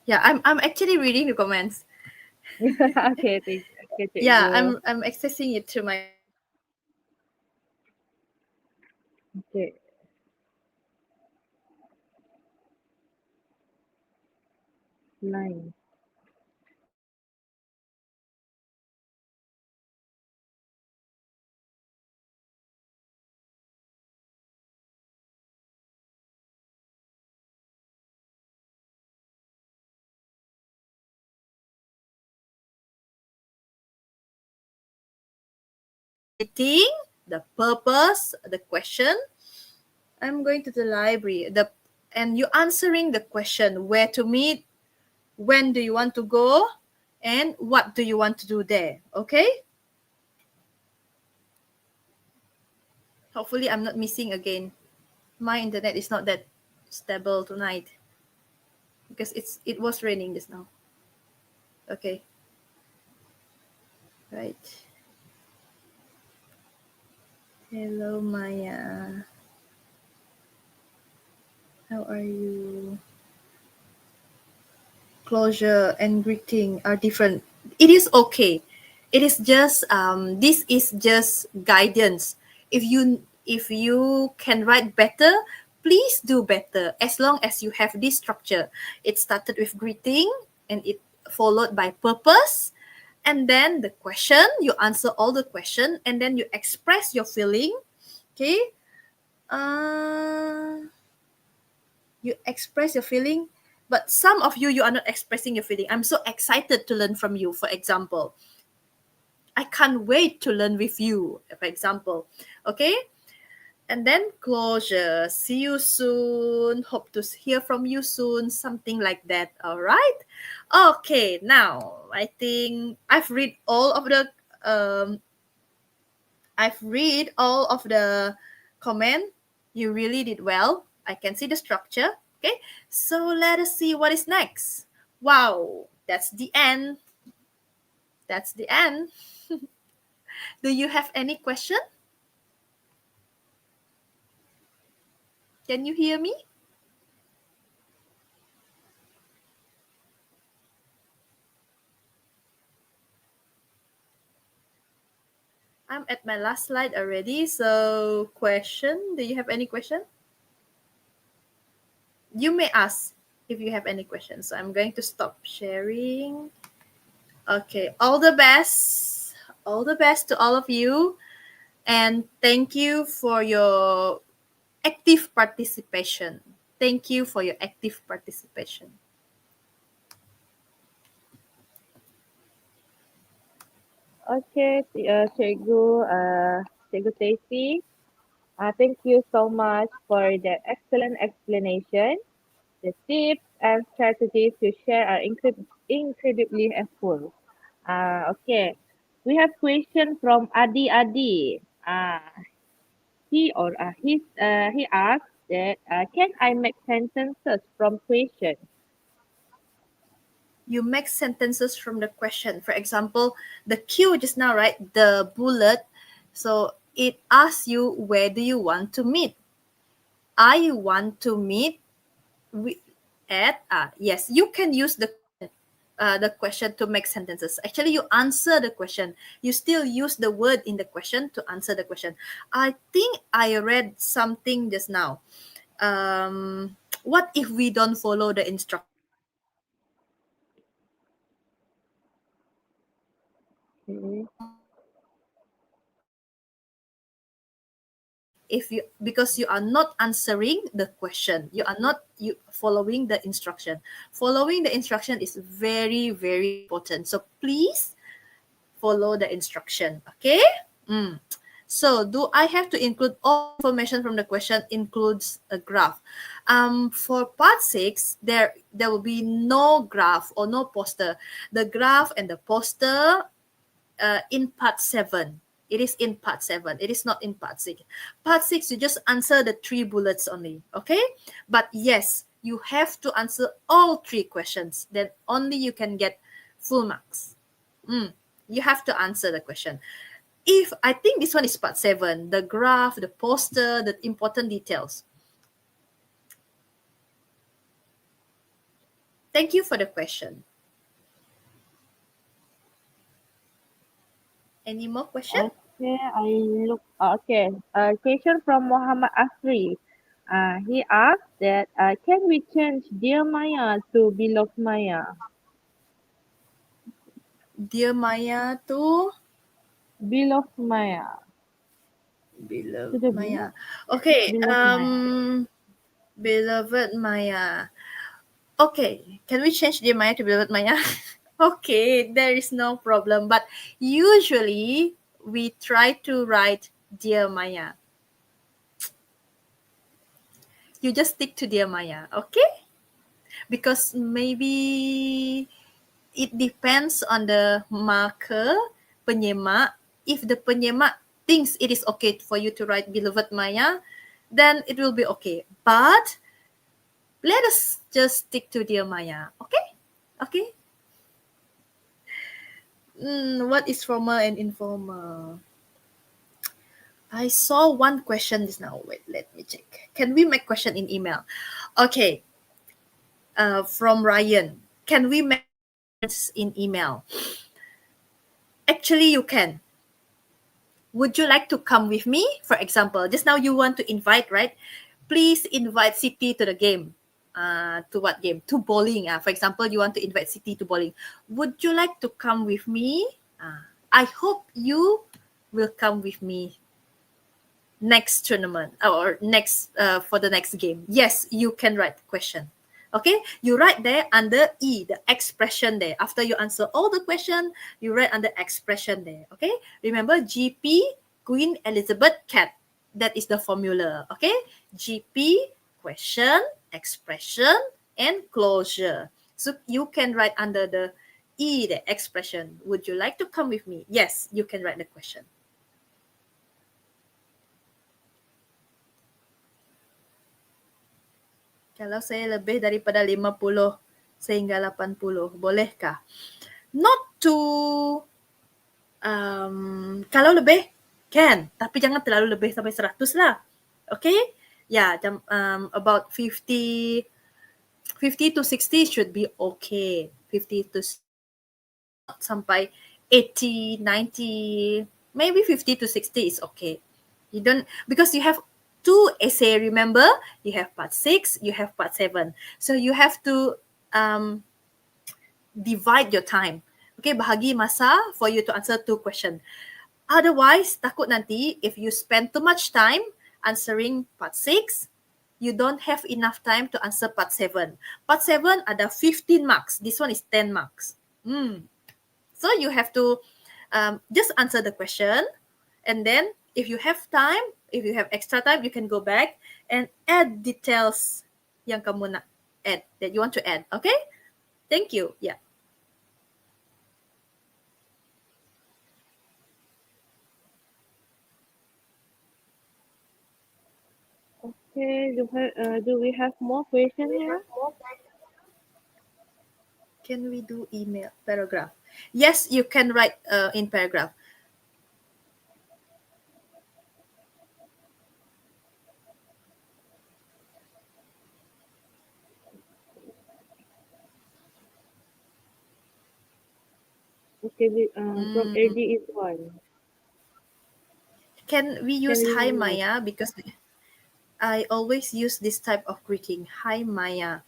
Yeah, I'm actually reading the comments. Okay, okay, Yeah, Cikgu. I'm accessing it to my Okay. Line. writing, the purpose, the question. I'm going to the library. And you answering the question where to meet, when do you want to go, and what do you want to do there. Okay? Hopefully I'm not missing again. My internet is not that stable tonight because it was raining just now. Okay. Right. Hello, Maya. How are you? Closure and greeting are different. It is okay. It is just this is just guidance. If you can write better, please do better. As long as you have this structure, it started with greeting and it followed by purpose, and then the question. You answer all the question, and then you express your feeling. Okay. You express your feeling, But some of you, you are not expressing your feeling. I'm so excited to learn from you, for example. I can't wait to learn with you, for example. Okay? And then closure. See you soon. Hope to hear from you soon. Something like that. All right? Okay, now I think I've read all of the comment. You really did well. I can see the structure. Okay, so let us see what is next. Wow, that's the end. That's the end. Do you have any question? Can you hear me? I'm at my last slide already. So question, do you have any question? You may ask if you have any questions. So I'm going to stop sharing. Okay, all the best. All the best to all of you. And thank you for your active participation. Thank you for your active participation. Okay, Cikgu, Cikgu Tessie, thank you so much for that excellent explanation. The tips and strategies you share are incredibly helpful. Okay, we have question from Adi. He asked that can I make sentences from question? You make sentences from the question. For example, the Q just now, right? The bullet. So it asks you, where do you want to meet? I want to meet at, yes, you can use the question to make sentences. Actually, you answer the question. You still use the word in the question to answer the question. I think I read something just now. What if we don't follow the instruction? Because you are not answering the question, you are not following the instruction. Following the instruction is very, very important. So please follow the instruction. Okay. So do I have to include all information from the question includes a graph? For part 6, there will be no graph or no poster. The graph and the poster in part 7. It is in part 7. It is not in part 6. Part 6, you just answer the 3 bullets only. Okay? But yes, you have to answer all 3 questions. Then only you can get full marks. You have to answer the question. If I think this one is part 7, the graph, the poster, the important details. Thank you for the question. Any more questions? Okay, question from Muhammad Asri. He asked that can we change Dear Maya to Beloved Maya? Dear Maya to Beloved Maya. Beloved Maya. Okay. Beloved Maya. Okay. Can we change Dear Maya to Beloved Maya? Okay, there is no problem. But usually we try to write Dear Maya. You just stick to Dear Maya, okay? Because maybe it depends on the marker, penyemak. If the penyemak thinks it is okay for you to write Beloved Maya, then it will be okay. But let us just stick to Dear Maya, okay? Okay? What is formal and informal? I saw one question just now. Wait, let me check. Can we make question in email? Okay. From Ryan. Can we make in email? Actually, you can. Would you like to come with me? For example, just now you want to invite, right? Please invite Siti to the game. To what game? To bowling. For example, you want to invite Siti to bowling. Would you like to come with me? I hope you will come with me next tournament or next for the next game. Yes, you can write question. Okay, you write there under E, the expression there. After you answer all the question, you write under expression there. Okay, remember GP, Queen Elizabeth Cat. That is the formula. Okay, GP, question, expression, and closure. So you can write under the E, the expression. Would you like to come with me? Yes, you can write the question. Kalau saya lebih daripada 50 sehingga 80, bolehkah? Not to, kalau lebih, can. Tapi jangan terlalu lebih sampai 100 lah. Okay? Yeah, about 50 to 60 should be okay. 50 to sampai 80, 90, maybe 50 to 60 is okay. You don't, because you have 2 essay, remember? You have part 6, you have part 7. So you have to divide your time. Okay, bahagi masa for you to answer 2 questions. Otherwise, takut nanti if you spend too much time answering part 6, you don't have enough time to answer part 7. Part 7 ada 15 marks. This one is 10 marks. So you have to just answer the question, and then if you have time, if you have extra time, you can go back and add details yang kamu nak add, that you want to add. Okay? Thank you. Yeah. Okay, do we have more questions here? Can we do email paragraph? Yes, you can write in paragraph. Okay, from AD is one. Can we use Can we hi use- Maya? Because I always use this type of greeting. Hi Maya.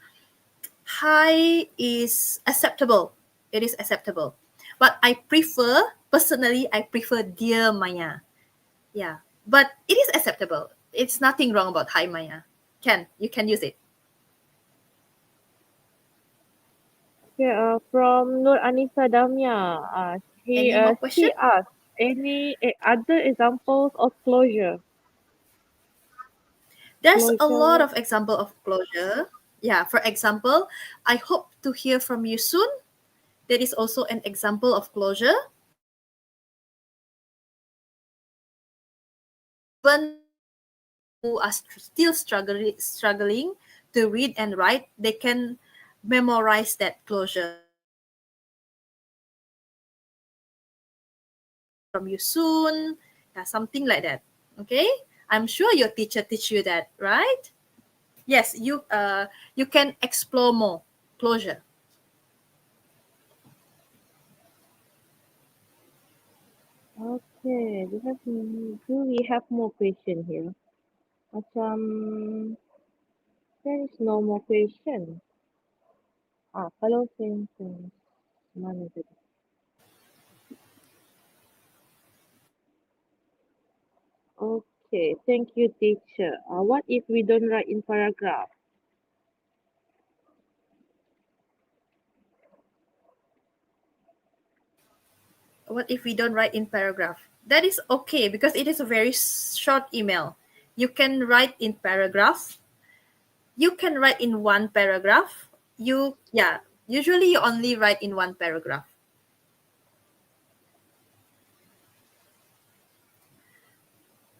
Hi is acceptable. It is acceptable. But personally, I prefer dear Maya. Yeah. But it is acceptable. It's nothing wrong about hi Maya. You can use it. Okay, from Nur Anissa Damia, Any more question? she asked, any other examples of closure? There's a Closure. lot of example of closure. Yeah, for example, I hope to hear from you soon. That is also an example of closure. Even who are still struggling to read and write, they can memorize that closure. From you soon, yeah, something like that. Okay, I'm sure your teacher teach you that, right? Yes, you can explore more closure. Okay, do we have more question here? Macam, there is no more question. Kalau sentence, mana tadi? Okay, thank you, teacher. What if we don't write in paragraph? What if we don't write in paragraph? That is okay because it is a very short email. You can write in paragraph. You can write in one paragraph. Usually you only write in one paragraph.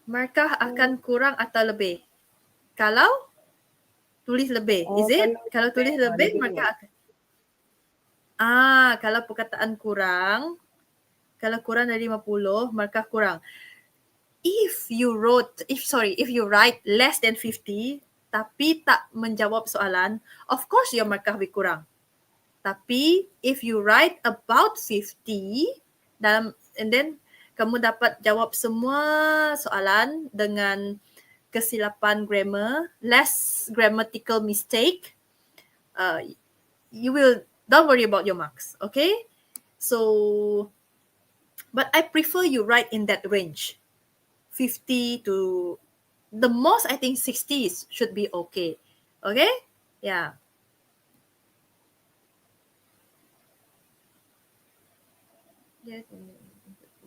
Markah akan kurang atau lebih? Kalau tulis lebih, is it? Kalau tulis lebih, markah akan. Kalau perkataan kurang, kalau kurang dari 50, markah kurang. If you write less than 50, tapi tak menjawab soalan, of course your markah lebih kurang. Tapi if you write about 50 and then kamu dapat jawab semua soalan dengan kesilapan grammar, less grammatical mistake, don't worry about your marks, okay? So, but I prefer you write in that range, 50 to the most, I think 60 should be okay. Okay? Yeah. Yeah.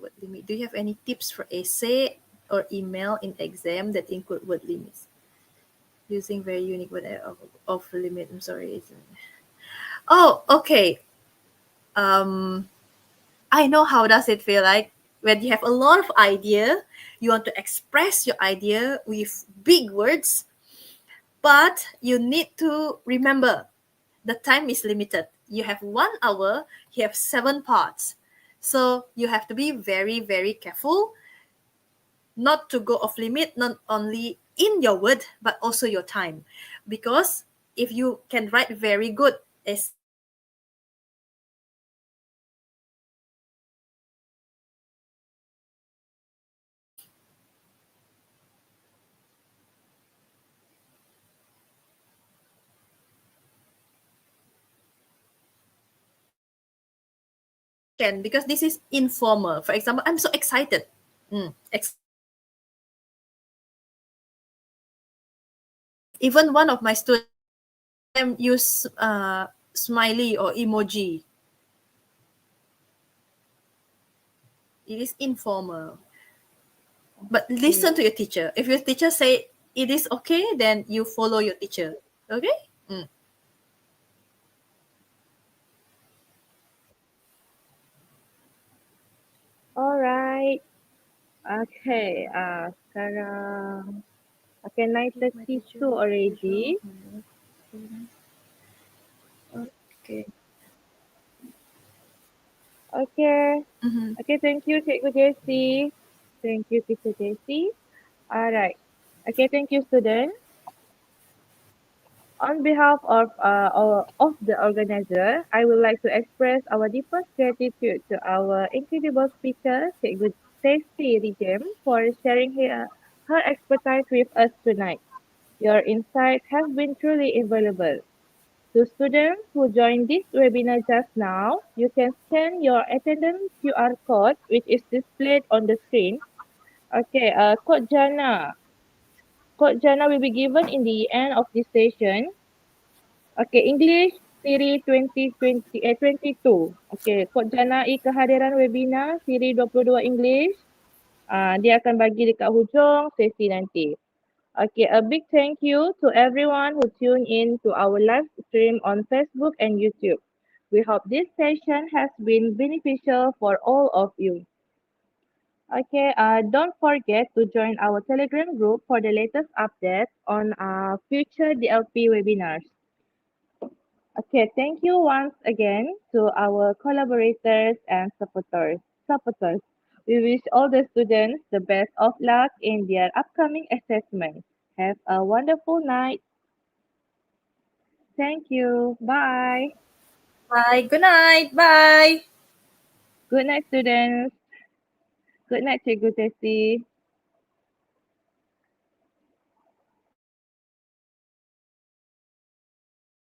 Word limit. Do you have any tips for essay or email in exam that include word limits? Using very unique word of limit. I'm sorry. Oh, okay. I know how does it feel like when you have a lot of idea, you want to express your idea with big words, but you need to remember the time is limited. You have 1 hour, you have 7 parts. So you have to be very, very careful not to go off limit, not only in your word, but also your time. Because if you can write very good as can, because this is informal. For example, I'm so excited. Even one of my students use smiley or emoji. It is informal. But listen to your teacher. If your teacher say it is okay, then you follow your teacher. Okay? Alright. Okay, sekarang okay, 9:32 already. Okay. Okay. Mm-hmm. Okay, thank you, Cikgu Jessie. Thank you, Teacher Jessie. Alright. Okay, thank you, students. On behalf of the organizer, I would like to express our deepest gratitude to our incredible speaker, Cikgu Tessie Rijem, for sharing her expertise with us tonight. Your insight has been truly invaluable. To students who joined this webinar just now, you can scan your attendance QR code, which is displayed on the screen. Okay, Code Jana will be given in the end of this session. Okay, English Siri 22. Okay, kod Jana kehadiran webinar Siri 22 English. Dia akan bagi dekat hujung sesi nanti. Okay, a big thank you to everyone who tuned in to our live stream on Facebook and YouTube. We hope this session has been beneficial for all of you. Okay, don't forget to join our Telegram group for the latest updates on future DLP webinars. Okay, thank you once again to our collaborators and supporters. We wish all the students the best of luck in their upcoming assessment. Have a wonderful night. Thank you. Bye. Bye. Good night. Bye. Good night, students. Good night, Cikgu Tessie.